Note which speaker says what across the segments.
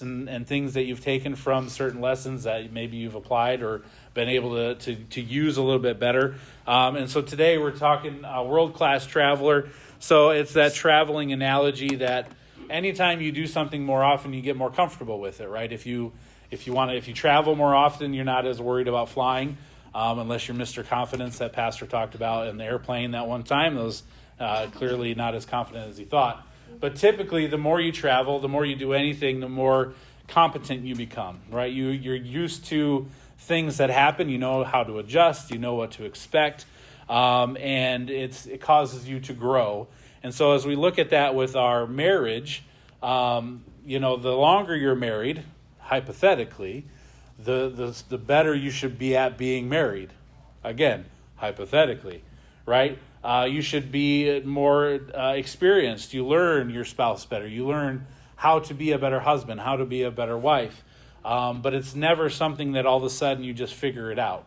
Speaker 1: and things that you've taken from certain lessons that maybe you've applied or been able to use a little bit better. And so today we're talking world-class traveler. So it's that traveling analogy that anytime you do something more often, you get more comfortable with it, right? If you travel more often, you're not as worried about flying, unless you're Mr. Confidence that Pastor talked about in the airplane that one time. Those clearly not as confident as he thought. But typically, the more you travel, the more you do anything, the more competent you become, right? You're used to things that happen. You know how to adjust. You know what to expect, and it causes you to grow. And so, as we look at that with our marriage, the longer you're married, hypothetically, the better you should be at being married. Again, hypothetically, right? You should be more experienced. You learn your spouse better. You learn how to be a better husband, how to be a better wife. But it's never something that all of a sudden you just figure it out,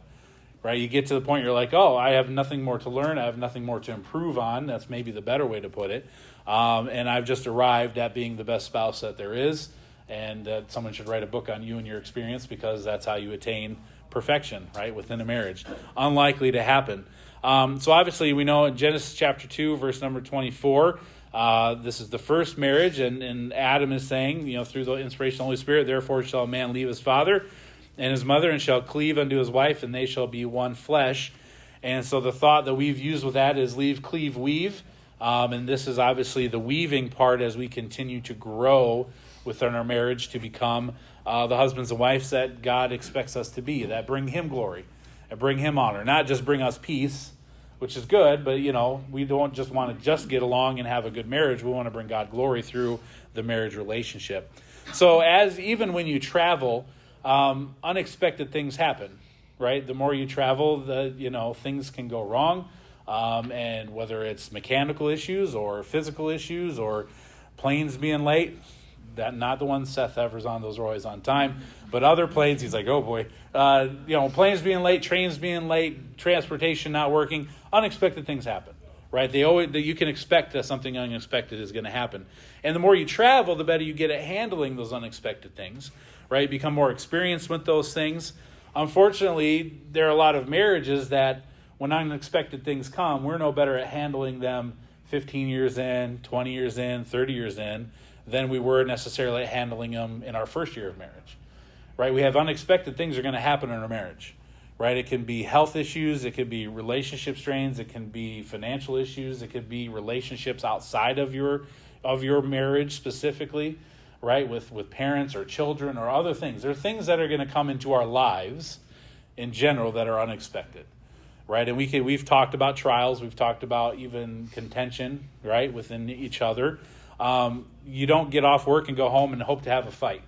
Speaker 1: right? You get to the point you're like, oh, I have nothing more to learn. I have nothing more to improve on. That's maybe the better way to put it. And I've just arrived at being the best spouse that there is. And someone should write a book on you and your experience, because that's how you attain perfection, right, within a marriage. Unlikely to happen. So obviously we know in Genesis chapter 2, verse number 24, this is the first marriage, and Adam is saying, through the inspiration of the Holy Spirit, therefore shall a man leave his father and his mother, and shall cleave unto his wife, and they shall be one flesh. And so the thought that we've used with that is leave, cleave, weave. And this is obviously the weaving part as we continue to grow within our marriage to become the husbands and wives that God expects us to be, that bring him glory and bring him honor, not just bring us peace, which is good, but we don't just want to just get along and have a good marriage. We want to bring God glory through the marriage relationship. So even when you travel, unexpected things happen, right? The more you travel, things can go wrong, and whether it's mechanical issues or physical issues or planes being late. That not the one Seth Evers on, those are always on time, but other planes, he's like, oh boy, planes being late, trains being late, transportation not working, unexpected things happen, right? You can expect that something unexpected is going to happen. And the more you travel, the better you get at handling those unexpected things, right? Become more experienced with those things. Unfortunately, there are a lot of marriages that when unexpected things come, we're no better at handling them 15 years in, 20 years in, 30 years in, than we were necessarily handling them in our first year of marriage, right? We have unexpected things are going to happen in our marriage, right? It can be health issues. It could be relationship strains. It can be financial issues. It could be relationships outside of your marriage specifically, right? With parents or children or other things. There are things that are going to come into our lives in general that are unexpected, right? And we've talked about trials. We've talked about even contention, right, within each other. You don't get off work and go home and hope to have a fight,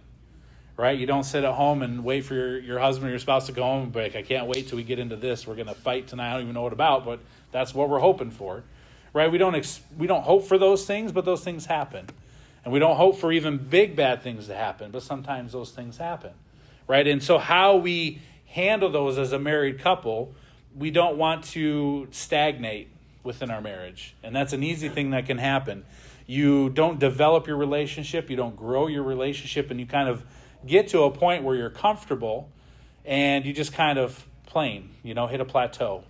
Speaker 1: right? You don't sit at home and wait for your husband or your spouse to go home and be like, I can't wait till we get into this. We're going to fight tonight. I don't even know what about, but that's what we're hoping for, right? We don't hope for those things, but those things happen. And we don't hope for even big bad things to happen, but sometimes those things happen, right? And so how we handle those as a married couple, we don't want to stagnate within our marriage. And that's an easy thing that can happen. You don't develop your relationship, you don't grow your relationship, and you kind of get to a point where you're comfortable and you just kind of hit a plateau.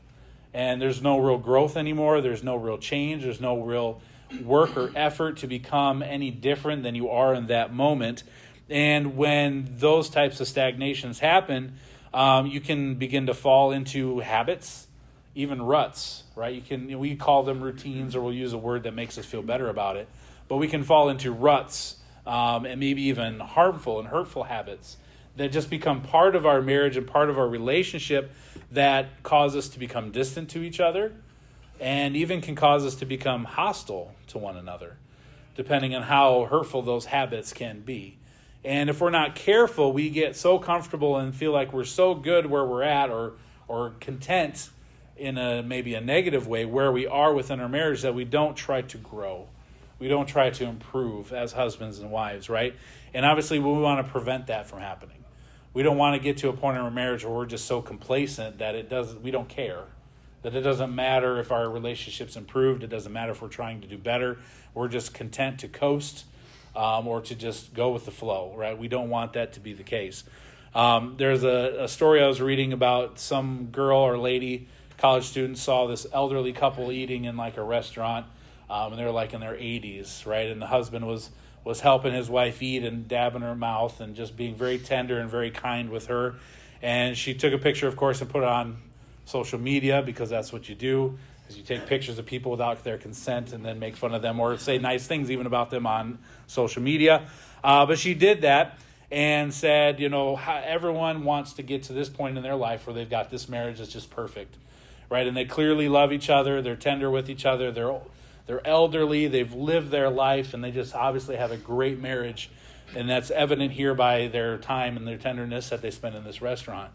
Speaker 1: And there's no real growth anymore, there's no real change, there's no real work or effort to become any different than you are in that moment. And when those types of stagnations happen, you can begin to fall into habits, even ruts, right? We call them routines, or we'll use a word that makes us feel better about it. But we can fall into ruts, and maybe even harmful and hurtful habits that just become part of our marriage and part of our relationship that cause us to become distant to each other, and even can cause us to become hostile to one another, depending on how hurtful those habits can be. And if we're not careful, we get so comfortable and feel like we're so good where we're at, or content in maybe a negative way where we are within our marriage, that we don't try to grow. We don't try to improve as husbands and wives, right? And obviously we want to prevent that from happening. We don't want to get to a point in our marriage where we're just so complacent that we don't care. That it doesn't matter if our relationship's improved. It doesn't matter if we're trying to do better. We're just content to coast or to just go with the flow, right? We don't want that to be the case. There's a story I was reading about some girl or lady, college student, saw this elderly couple eating in like a restaurant, and they were like in their 80s, right? And the husband was helping his wife eat and dabbing her mouth and just being very tender and very kind with her. And she took a picture, of course, and put it on social media, because that's what you do, is you take pictures of people without their consent and then make fun of them or say nice things even about them on social media. But she did that and said, everyone wants to get to this point in their life where they've got this marriage that's just perfect, right? And they clearly love each other. They're tender with each other. They're elderly. They've lived their life, and they just obviously have a great marriage. And that's evident here by their time and their tenderness that they spend in this restaurant.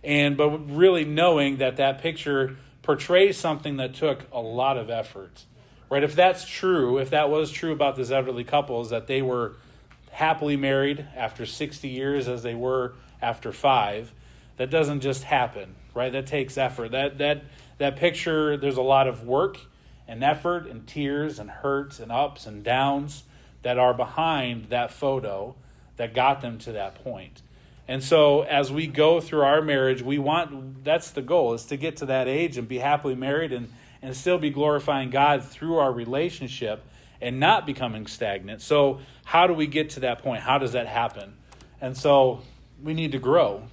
Speaker 1: But really knowing that picture portrays something that took a lot of effort, right? If that's true, if that was true about this elderly couple, is that they were happily married after 60 years as they were after 5, that doesn't just happen, right? That takes effort. That picture, there's a lot of work and effort and tears and hurts and ups and downs that are behind that photo that got them to that point. And so as we go through our marriage, that's the goal, is to get to that age and be happily married and still be glorifying God through our relationship and not becoming stagnant. So how do we get to that point? How does that happen? And so we need to grow.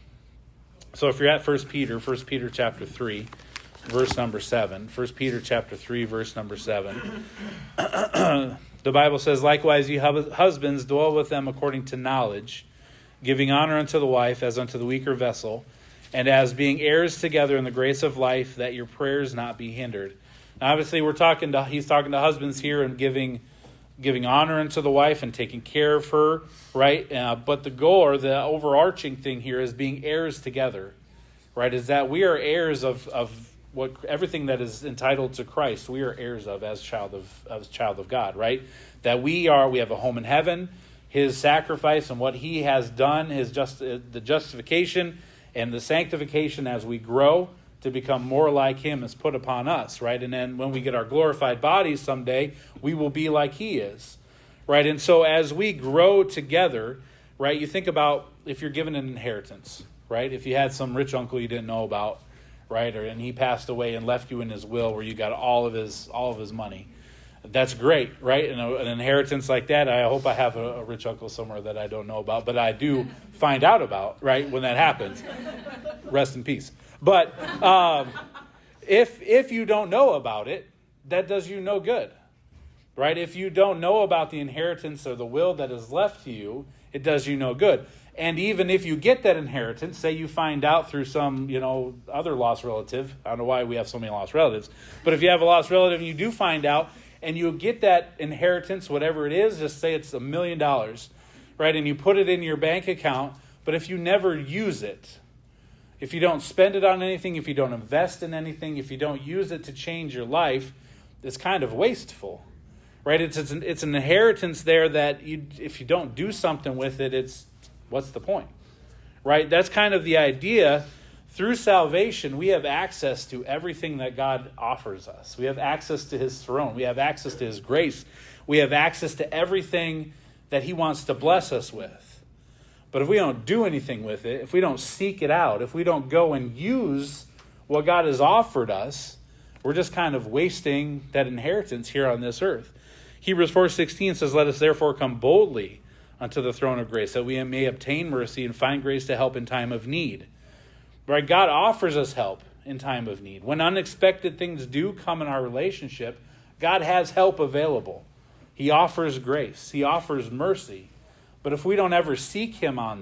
Speaker 1: So if you're at 1 Peter chapter 3, verse number 7. 1 Peter chapter 3, verse number 7. The Bible says, "Likewise, ye husbands, dwell with them according to knowledge, giving honor unto the wife as unto the weaker vessel, and as being heirs together in the grace of life, that your prayers not be hindered." Now, obviously, he's talking to husbands here and giving honor unto the wife and taking care of her, right? But the goal, or the overarching thing here, is being heirs together, right? Is that we are heirs of what everything that is entitled to Christ, we are heirs of as child of God, right? That we have a home in heaven, His sacrifice and what He has done, the justification and the sanctification as we grow to become more like Him is put upon us, right? And then when we get our glorified bodies someday, we will be like He is, right? And so as we grow together, right, you think about if you're given an inheritance, right? If you had some rich uncle you didn't know about, right, and he passed away and left you in his will where you got all of his money, that's great, right? And an inheritance like that, I hope I have a rich uncle somewhere that I don't know about, but I do find out about, right, when that happens. Rest in peace. But if you don't know about it, that does you no good, right? If you don't know about the inheritance or the will that is left to you, it does you no good. And even if you get that inheritance, say you find out through some, other lost relative, I don't know why we have so many lost relatives, but if you have a lost relative and you do find out and you get that inheritance, whatever it is, just say it's $1 million, right? And you put it in your bank account, but if you never use it, if you don't spend it on anything, if you don't invest in anything, if you don't use it to change your life, it's kind of wasteful, right? It's an inheritance there that if you don't do something with it, what's the point, right? That's kind of the idea. Through salvation, we have access to everything that God offers us. We have access to His throne. We have access to His grace. We have access to everything that He wants to bless us with. But if we don't do anything with it, if we don't seek it out, if we don't go and use what God has offered us, we're just kind of wasting that inheritance here on this earth. Hebrews 4:16 says, "Let us therefore come boldly unto the throne of grace, that we may obtain mercy and find grace to help in time of need." Right? God offers us help in time of need. When unexpected things do come in our relationship, God has help available. He offers grace. He offers mercy. But if we don't ever seek Him on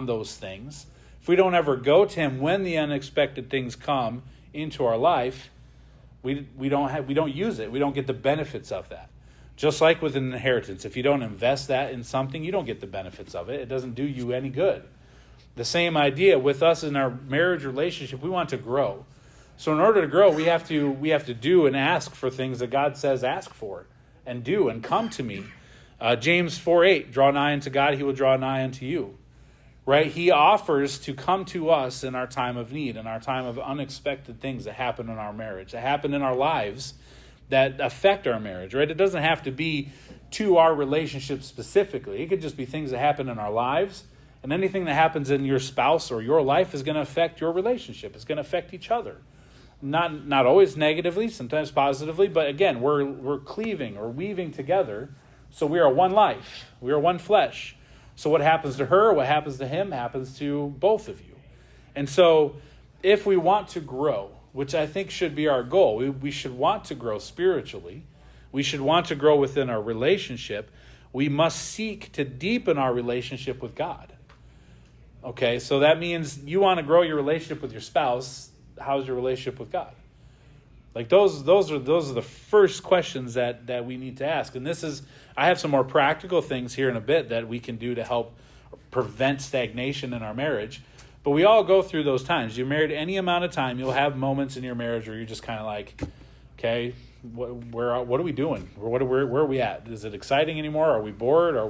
Speaker 1: those things, if we don't ever go to Him when the unexpected things come into our life, we don't use it. We don't get the benefits of that. Just like with an inheritance, if you don't invest that in something, you don't get the benefits of it. It doesn't do you any good. The same idea with us in our marriage relationship. We want to grow. So in order to grow, we have to do and ask for things that God says ask for and do and come to me. James 4:8, "Draw nigh unto God, He will draw nigh unto you." Right? He offers to come to us in our time of need, in our time of unexpected things that happen in our marriage, that happen in our lives, that affect our marriage, right? It doesn't have to be to our relationship specifically. It could just be things that happen in our lives, and anything that happens in your spouse or your life is going to affect your relationship. It's going to affect each other. Not always negatively, sometimes positively, but again, we're cleaving or weaving together, so we are one life. We are one flesh. So what happens to her, what happens to him, happens to both of you. And so if we want to grow, which I think should be our goal, we should want to grow spiritually. We should want to grow within our relationship. We must seek to deepen our relationship with God. Okay, so that means you want to grow your relationship with your spouse. How's your relationship with God? Like those are the first questions that we need to ask. And I have some more practical things here in a bit that we can do to help prevent stagnation in our marriage. But we all go through those times. You're married any amount of time, you'll have moments in your marriage where you're just kind of like, okay, what are we doing? Where are we at? Is it exciting anymore? Are we bored? Are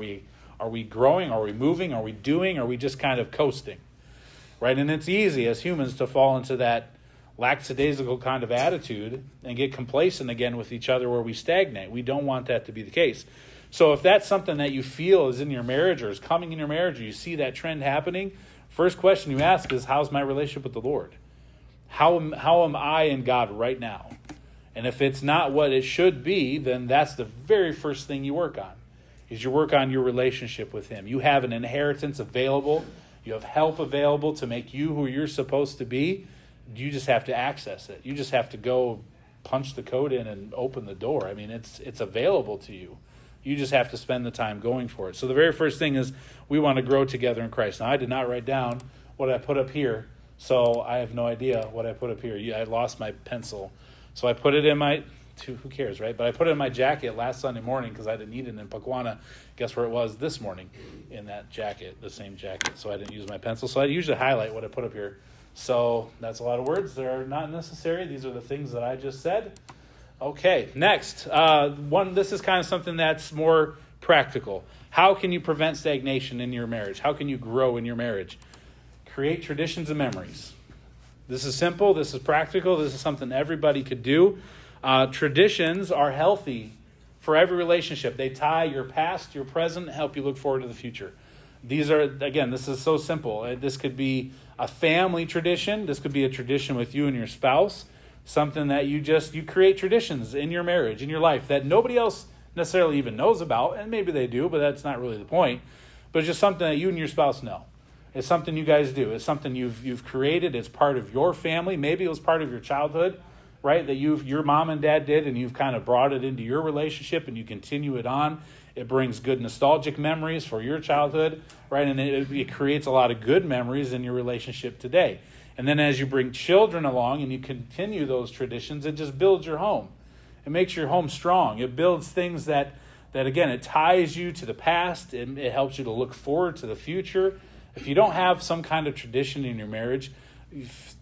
Speaker 1: we growing? Are we moving? Are we doing? Are we just kind of coasting? Right? And it's easy as humans to fall into that lackadaisical kind of attitude and get complacent again with each other where we stagnate. We don't want that to be the case. So if that's something that you feel is in your marriage or is coming in your marriage, or you see that trend happening, first question you ask is, how's my relationship with the Lord? How am I in God right now? And if it's not what it should be, then that's the very first thing you work on, is you work on your relationship with him. You have an inheritance available. You have help available to make you who you're supposed to be. You just have to access it. You just have to go punch the code in and open the door. I mean, it's available to you. You just have to spend the time going for it. So the very first thing is we want to grow together in Christ. Now, I did not write down what I put up here, so I have no idea what I put up here. I lost my pencil. So I put it in who cares, right? But I put it in my jacket last Sunday morning because I didn't need it in Pequanna. Guess where it was this morning? In that jacket, the same jacket. So I didn't use my pencil. So I usually highlight what I put up here. So that's a lot of words. They're not necessary. These are the things that I just said. Okay, next. This is kind of something that's more practical. How can you prevent stagnation in your marriage? How can you grow in your marriage? Create traditions and memories. This is simple. This is practical. This is something everybody could do. Traditions are healthy for every relationship. They tie your past, your present, help you look forward to the future. This is so simple. This could be a family tradition. This could be a tradition with you and your spouse. Something that you create traditions in your marriage, in your life, that nobody else necessarily even knows about. And maybe they do, but that's not really the point. But it's just something that you and your spouse know. It's something you guys do. It's something you've created. It's part of your family. Maybe it was part of your childhood, right? That your mom and dad did, and you've kind of brought it into your relationship, and you continue it on. It brings good nostalgic memories for your childhood, right? And it creates a lot of good memories in your relationship today. And then as you bring children along and you continue those traditions, it just builds your home. It makes your home strong. It builds things that again, it ties you to the past. It helps you to look forward to the future. If you don't have some kind of tradition in your marriage,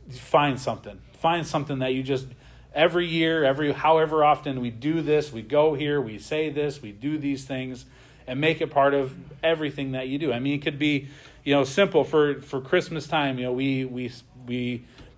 Speaker 1: find something. Find something that you just, every year, however often we do this, we go here, we say this, we do these things, and make it part of everything that you do. I mean, it could be, simple for Christmas time.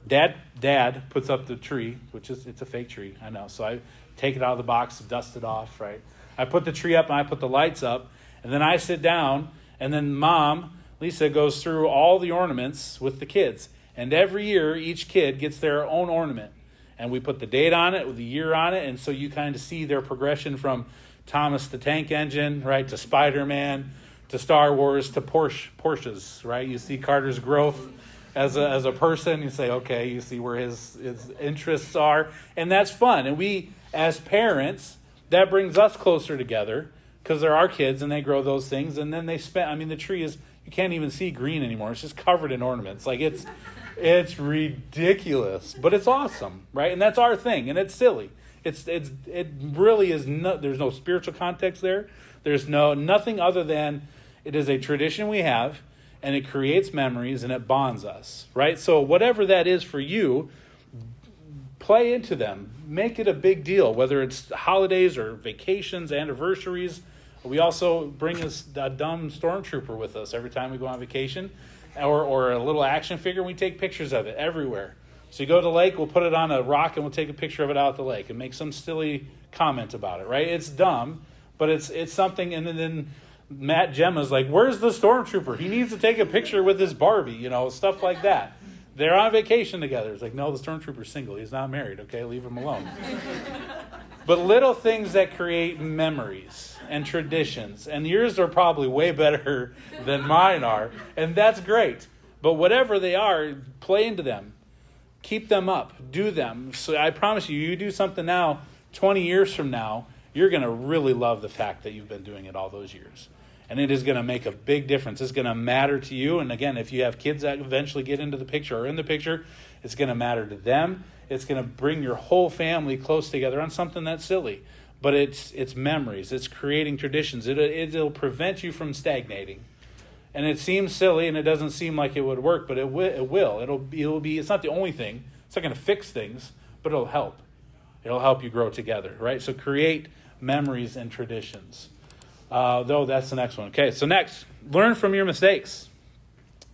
Speaker 1: Dad puts up the tree, it's a fake tree, I know. So I take it out of the box, dust it off, right? I put the tree up and I put the lights up, and then I sit down, and then Mom, Lisa, goes through all the ornaments with the kids. And every year, each kid gets their own ornament. And we put the date on it, with the year on it, and so you kind of see their progression from Thomas the Tank Engine, right, to Spider-Man, to Star Wars, to Porsches, right? You see Carter's growth as a person. You say, okay, you see where his interests are, and that's fun. And we, as parents, that brings us closer together because they're our kids, and they grow those things, and then the tree is, you can't even see green anymore. It's just covered in ornaments. Like it's ridiculous, but it's awesome, right? And that's our thing, and it's silly. It really is there's no spiritual context there. There's nothing other than it is a tradition we have, and it creates memories, and it bonds us, right? So whatever that is for you, play into them. Make it a big deal, whether it's holidays or vacations, anniversaries. We also bring a dumb stormtrooper with us every time we go on vacation, or a little action figure. We take pictures of it everywhere. So you go to the lake, we'll put it on a rock, and we'll take a picture of it out at the lake and make some silly comment about it, right? It's dumb, but it's something. And then Matt Gemma's like, where's the stormtrooper? He needs to take a picture with his Barbie, stuff like that. They're on vacation together. It's like, no, the stormtrooper's single. He's not married, okay? Leave him alone. But little things that create memories and traditions. And yours are probably way better than mine are. And that's great. But whatever they are, play into them. Keep them up. Do them. So I promise you do something now, 20 years from now, you're going to really love the fact that you've been doing it all those years. And it is going to make a big difference. It's going to matter to you. And again, if you have kids that eventually get into the picture or in the picture, it's going to matter to them. It's going to bring your whole family close together on something that's silly. But it's memories. It's creating traditions. It'll prevent you from stagnating. And it seems silly and it doesn't seem like it would work, but it will. It'll be. It's not the only thing. It's not going to fix things, but it'll help. It'll help you grow together, right? So create memories and traditions. Though that's the next one. Okay, so next, learn from your mistakes.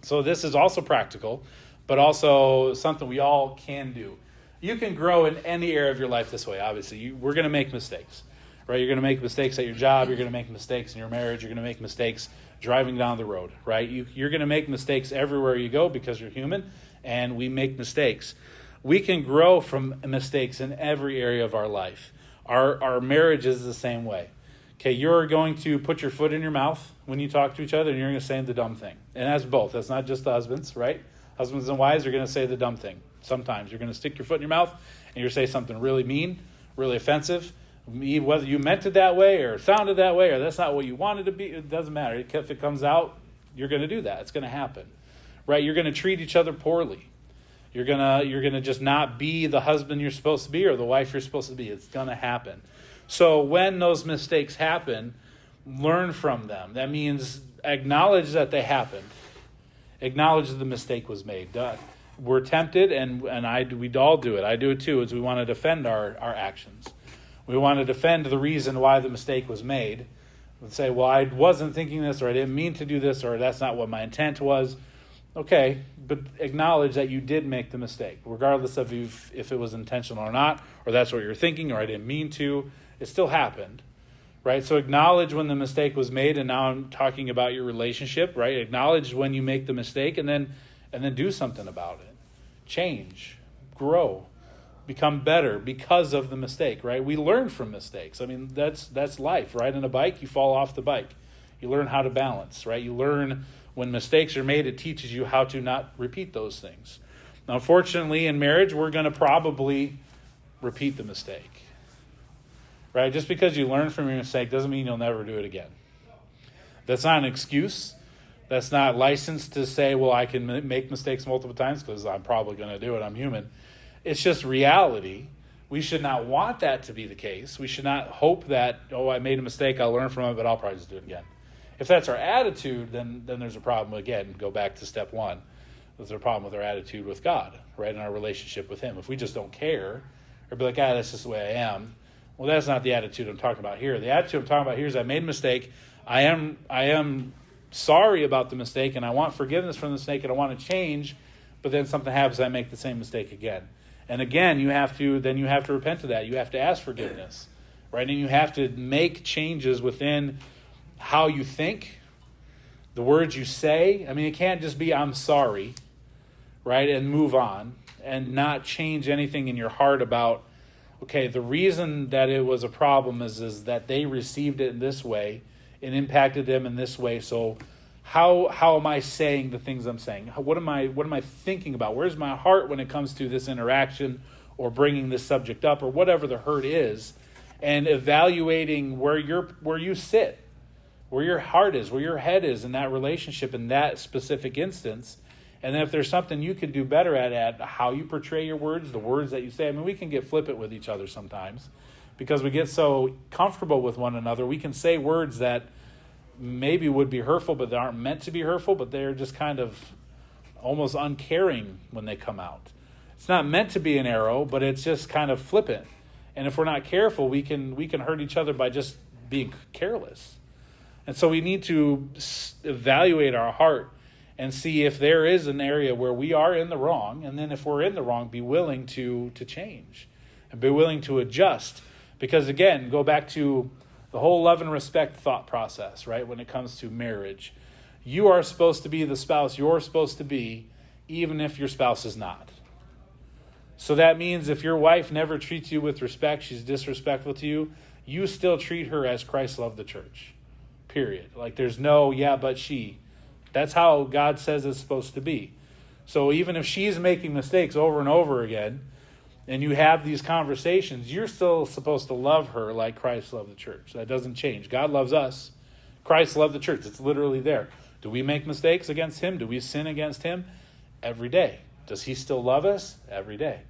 Speaker 1: So this is also practical, but also something we all can do. You can grow in any area of your life this way, obviously. We're going to make mistakes, right? You're going to make mistakes at your job. You're going to make mistakes in your marriage. You're going to make mistakes driving down the road, right? You're going to make mistakes everywhere you go because you're human, and we make mistakes. We can grow from mistakes in every area of our life. Our marriage is the same way. Okay, you're going to put your foot in your mouth when you talk to each other, and you're going to say the dumb thing. And that's both. That's not just the husbands, right? Husbands and wives are going to say the dumb thing. Sometimes you're going to stick your foot in your mouth, and you're going to say something really mean, really offensive. Whether you meant it that way or sounded that way or that's not what you wanted to be, it doesn't matter. If it comes out, you're going to do that. It's going to happen, right? You're going to treat each other poorly. You're gonna just not be the husband you're supposed to be or the wife you're supposed to be. It's going to happen. So when those mistakes happen, learn from them. That means acknowledge that they happened. Acknowledge that the mistake was made. We're tempted, and we all do it. I do it too, is we want to defend our actions. We want to defend the reason why the mistake was made. And say, well, I wasn't thinking this, or I didn't mean to do this, or that's not what my intent was. Okay, but acknowledge that you did make the mistake, regardless of if it was intentional or not, or that's what you're thinking, or I didn't mean to. It still happened, right? So acknowledge when the mistake was made, and now I'm talking about your relationship, right? Acknowledge when you make the mistake, and then do something about it. Change, grow, become better because of the mistake, right? We learn from mistakes. I mean, that's life. Riding a bike, you fall off the bike. You learn how to balance, right? You learn when mistakes are made, it teaches you how to not repeat those things. Now, unfortunately, in marriage, we're going to probably repeat the mistake, right? Just because you learn from your mistake doesn't mean you'll never do it again. That's not an excuse. That's not licensed to say, well, I can make mistakes multiple times because I'm probably going to do it. I'm human. It's just reality. We should not want that to be the case. We should not hope that, I made a mistake, I'll learn from it, but I'll probably just do it again. If that's our attitude, then there's a problem. Again, go back to step one. There's a problem with our attitude with God, right, in our relationship with him. If we just don't care or be like, that's just the way I am, well, that's not the attitude I'm talking about here. The attitude I'm talking about here is I made a mistake. I am sorry about the mistake, and I want forgiveness from the mistake, and I want to change, but then something happens, I make the same mistake again. And again, you have to repent of that. You have to ask forgiveness, right? And you have to make changes within how you think, the words you say. I mean, it can't just be, I'm sorry, right? And move on and not change anything in your heart about, okay, the reason that it was a problem is that they received it in this way and impacted them in this way. So how am I saying the things I'm saying? What am I thinking about? Where's my heart when it comes to this interaction or bringing this subject up or whatever the hurt is, and evaluating where you sit, where your heart is, where your head is in that relationship in that specific instance. And then if there's something you could do better at how you portray your words, the words that you say. I mean, we can get flippant with each other sometimes because we get so comfortable with one another. We can say words that maybe would be hurtful, but they aren't meant to be hurtful, but they're just kind of almost uncaring when they come out. It's not meant to be an arrow, but it's just kind of flippant. And if we're not careful, we can hurt each other by just being careless. And so we need to evaluate our heart and see if there is an area where we are in the wrong. And then if we're in the wrong, be willing to change and be willing to adjust. Because again, go back to the whole love and respect thought process, right? When it comes to marriage, you are supposed to be the spouse you're supposed to be, even if your spouse is not. So that means if your wife never treats you with respect, she's disrespectful to you, you still treat her as Christ loved the church. Period. Like there's no, yeah, but she. That's how God says it's supposed to be. So even if she's making mistakes over and over again, and you have these conversations, you're still supposed to love her like Christ loved the church. That doesn't change. God loves us. Christ loved the church. It's literally there. Do we make mistakes against him? Do we sin against him? Every day. Does he still love us? Every day.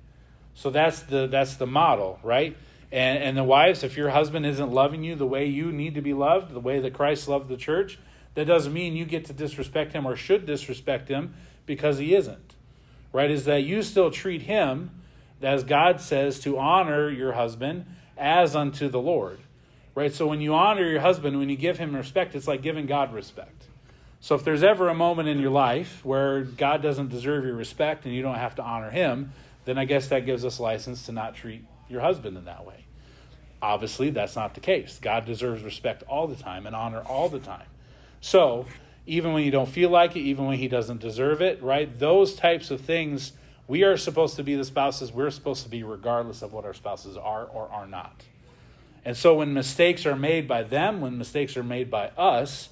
Speaker 1: So that's the model, right? And the wives, if your husband isn't loving you the way you need to be loved, the way that Christ loved the church, that doesn't mean you get to disrespect him or should disrespect him because he isn't, right? Is that you still treat him, as God says, to honor your husband as unto the Lord, right? So when you honor your husband, when you give him respect, it's like giving God respect. So if there's ever a moment in your life where God doesn't deserve your respect and you don't have to honor him, then I guess that gives us license to not treat your husband in that way. Obviously, that's not the case. God deserves respect all the time and honor all the time. So even when you don't feel like it, even when he doesn't deserve it, right? Those types of things, we are supposed to be the spouses we're supposed to be regardless of what our spouses are or are not. And so when mistakes are made by them, when mistakes are made by us,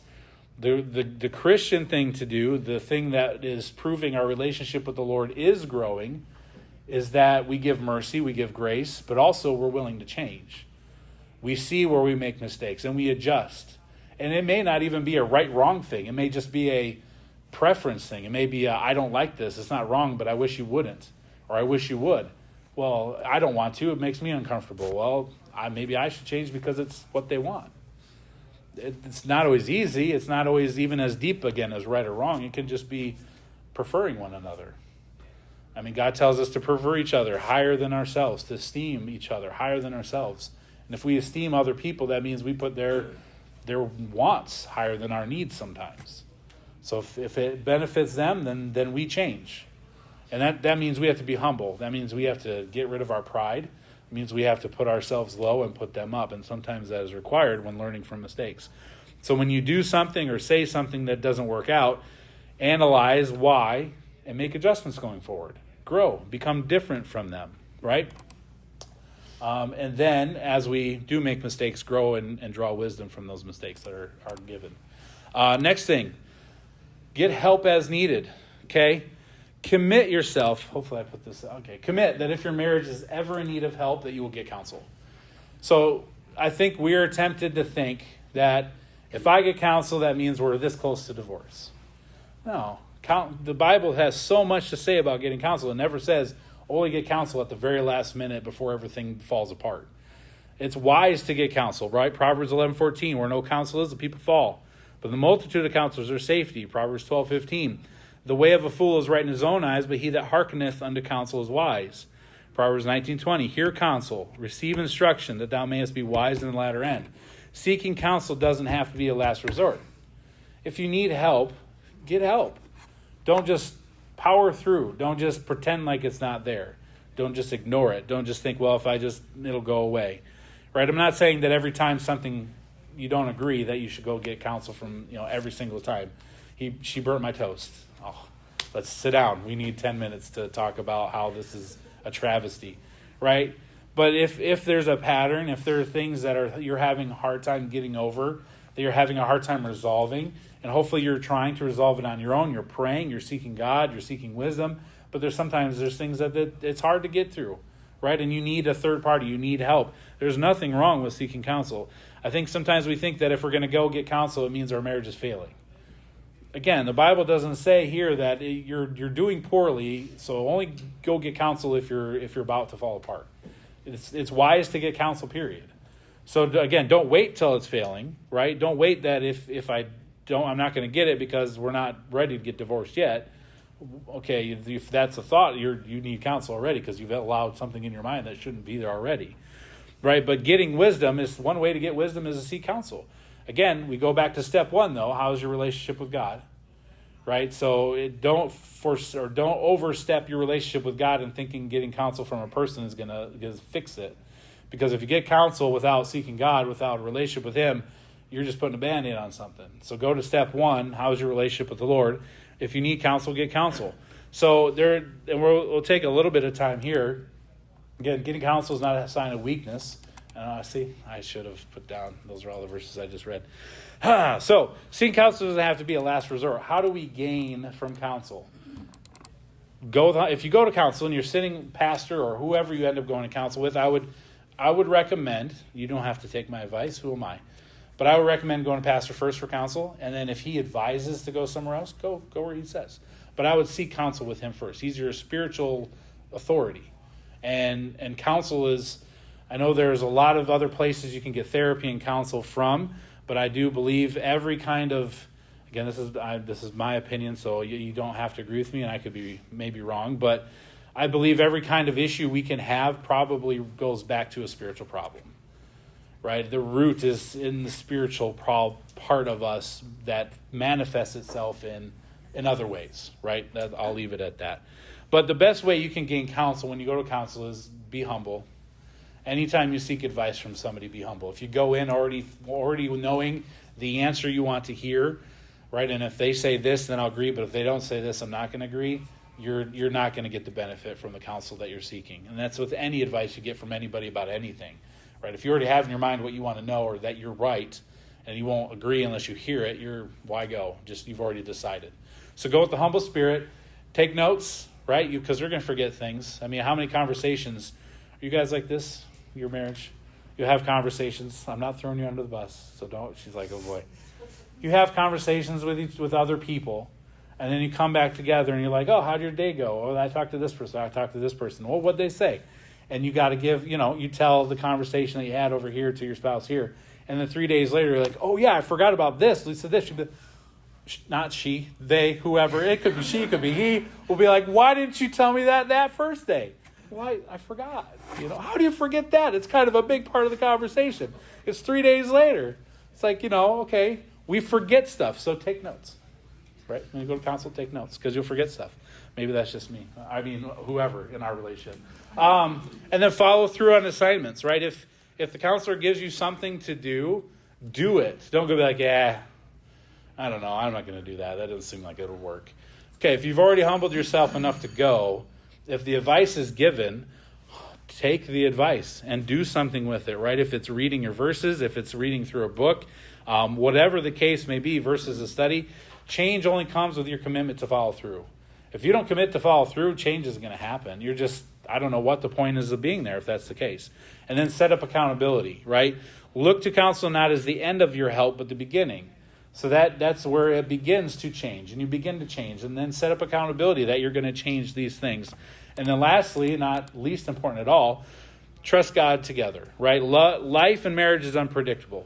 Speaker 1: the Christian thing to do, the thing that is proving our relationship with the Lord is growing, is that we give mercy, we give grace, but also we're willing to change. We see where we make mistakes and we adjust. And it may not even be a right-wrong thing. It may just be a preference thing. It may be I don't like this. It's not wrong, but I wish you wouldn't. Or I wish you would. Well, I don't want to. It makes me uncomfortable. Well, maybe I should change because it's what they want. It's not always easy. It's not always even as deep, again, as right or wrong. It can just be preferring one another. I mean, God tells us to prefer each other higher than ourselves, to esteem each other higher than ourselves. And if we esteem other people, that means we put their wants higher than our needs sometimes. So if it benefits them, then we change. And that means we have to be humble. That means we have to get rid of our pride. It means we have to put ourselves low and put them up. And sometimes that is required when learning from mistakes. So when you do something or say something that doesn't work out, analyze why and make adjustments going forward. Grow, become different from them, right? And then, as we do make mistakes, grow and draw wisdom from those mistakes that are given. Next thing, get help as needed, okay? Commit yourself. Hopefully I put this, okay. Commit that if your marriage is ever in need of help, that you will get counsel. So I think we are tempted to think that if I get counsel, that means we're this close to divorce. No. The Bible has so much to say about getting counsel. It never says only get counsel at the very last minute before everything falls apart. It's wise to get counsel, right? Proverbs 11:14, where no counsel is, the people fall. But the multitude of counselors are safety. Proverbs 12:15, the way of a fool is right in his own eyes, but he that hearkeneth unto counsel is wise. Proverbs 19:20, hear counsel, receive instruction, that thou mayest be wise in the latter end. Seeking counsel doesn't have to be a last resort. If you need help, get help. Don't just power through. Don't just pretend like it's not there. Don't just ignore it. Don't just think, well, it'll go away. Right? I'm not saying that every time something you don't agree that you should go get counsel from, every single time. She burnt my toast. Oh, let's sit down. We need 10 minutes to talk about how this is a travesty. Right? But if there's a pattern, if there are things that you're having a hard time getting over, that you're having a hard time resolving, and hopefully you're trying to resolve it on your own, you're praying, you're seeking God, you're seeking wisdom, but there's things that it's hard to get through, right? And you need a third party, you need help. There's nothing wrong with seeking counsel. I think sometimes we think that if we're going to go get counsel, it means our marriage is failing. Again, the Bible doesn't say here that you're doing poorly, so only go get counsel if you're about to fall apart. It's wise to get counsel, period. So again, don't wait till it's failing, right? Don't wait that if I'm not going to get it because we're not ready to get divorced yet. Okay, if that's a thought, you need counsel already because you've allowed something in your mind that shouldn't be there already, right? But getting wisdom is one way to get wisdom is to seek counsel. Again, we go back to step one though. How's your relationship with God, right? So don't overstep your relationship with God and thinking getting counsel from a person is going to fix it. Because if you get counsel without seeking God, without a relationship with him, you're just putting a Band-Aid on something. So go to step one. How's your relationship with the Lord? If you need counsel, get counsel. So and we'll take a little bit of time here. Again, getting counsel is not a sign of weakness. See, I should have put down, those are all the verses I just read. So seeking counsel doesn't have to be a last resort. How do we gain from counsel? If you go to counsel and you're sitting pastor or whoever you end up going to counsel with, I would recommend, you don't have to take my advice, who am I? But I would recommend going to pastor first for counsel, and then if he advises to go somewhere else, go where he says. But I would seek counsel with him first. He's your spiritual authority. And counsel is, I know there's a lot of other places you can get therapy and counsel from, but I do believe every kind of, again, this is my opinion, so you don't have to agree with me, and I could be maybe wrong, but I believe every kind of issue we can have probably goes back to a spiritual problem. Right? The root is in the spiritual part of us that manifests itself in other ways, right? I'll leave it at that. But the best way you can gain counsel when you go to counsel is be humble. Anytime you seek advice from somebody, be humble. If you go in already knowing the answer you want to hear, right? And if they say this, then I'll agree. But if they don't say this, I'm not going to agree. You're not going to get the benefit from the counsel that you're seeking. And that's with any advice you get from anybody about anything. Right? If you already have in your mind what you want to know or that you're right and you won't agree unless you hear it, why go? You've already decided. So go with the humble spirit. Take notes, right? Because you're going to forget things. I mean, how many conversations? Are you guys like this? Your marriage? You have conversations. I'm not throwing you under the bus, so don't. She's like, oh boy. You have conversations with other people, and then you come back together and you're like, oh, how'd your day go? Oh, I talked to this person. I talked to this person. Well, what'd they say? And you got to give, you tell the conversation that you had over here to your spouse here. And then 3 days later, you're like, oh, yeah, I forgot about this. Lisa, this. Not she, they, whoever. It could be she, it could be he. Will be like, why didn't you tell me that first day? Why? I forgot. How do you forget that? It's kind of a big part of the conversation. It's 3 days later. It's like, okay, we forget stuff. So take notes, right? When you go to counsel, take notes because you'll forget stuff. Maybe that's just me. I mean, whoever in our relationship. And then follow through on assignments, right? If the counselor gives you something to do it. Don't go be like, yeah, I don't know. I'm not going to do that. That doesn't seem like it'll work. Okay, if you've already humbled yourself enough to go, if the advice is given, take the advice and do something with it, right? If it's reading your verses, if it's reading through a book, whatever the case may be versus a study, change only comes with your commitment to follow through. If you don't commit to follow through, change isn't going to happen. I don't know what the point is of being there if that's the case. And then set up accountability, right? Look to counsel not as the end of your help, but the beginning. So that's where it begins to change, and you begin to change. And then set up accountability that you're going to change these things. And then lastly, not least important at all, trust God together, right? Life and marriage is unpredictable.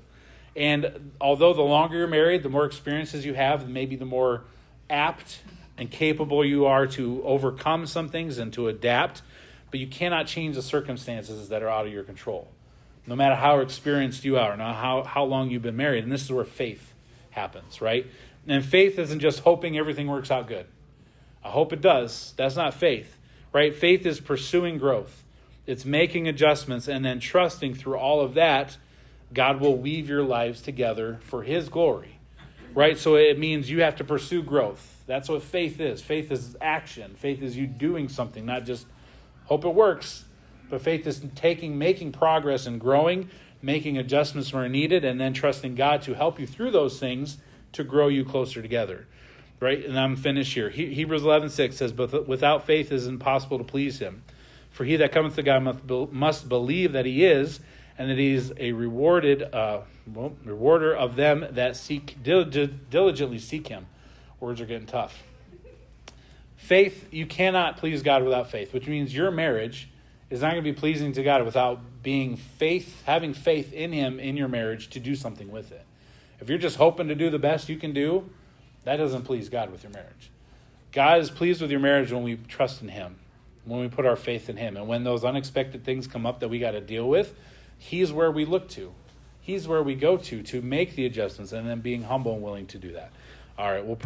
Speaker 1: And although the longer you're married, the more experiences you have, maybe the more apt and capable you are to overcome some things and to adapt. But you cannot change the circumstances that are out of your control, no matter how experienced you are, no how long you've been married. And this is where faith happens, right? And faith isn't just hoping everything works out good. I hope it does. That's not faith, right? Faith is pursuing growth. It's making adjustments and then trusting through all of that, God will weave your lives together for his glory, right? So it means you have to pursue growth. That's what faith is. Faith is action. Faith is you doing something, not just hope it works. But faith is making progress and growing, making adjustments where needed, and then trusting God to help you through those things to grow you closer together. Right? And I'm finished here. Hebrews 11:6 says, but without faith it is impossible to please him. For he that cometh to God must believe that he is, and that he is a rewarder of them that diligently seek him. Words are getting tough. Faith, you cannot please God without faith, which means your marriage is not going to be pleasing to God without having faith in him in your marriage to do something with it. If you're just hoping to do the best you can do, that doesn't please God with your marriage. God is pleased with your marriage when we trust in him, when we put our faith in him. And when those unexpected things come up that we got to deal with, he's where we look to. He's where we go to make the adjustments and then being humble and willing to do that. All right, we'll pray.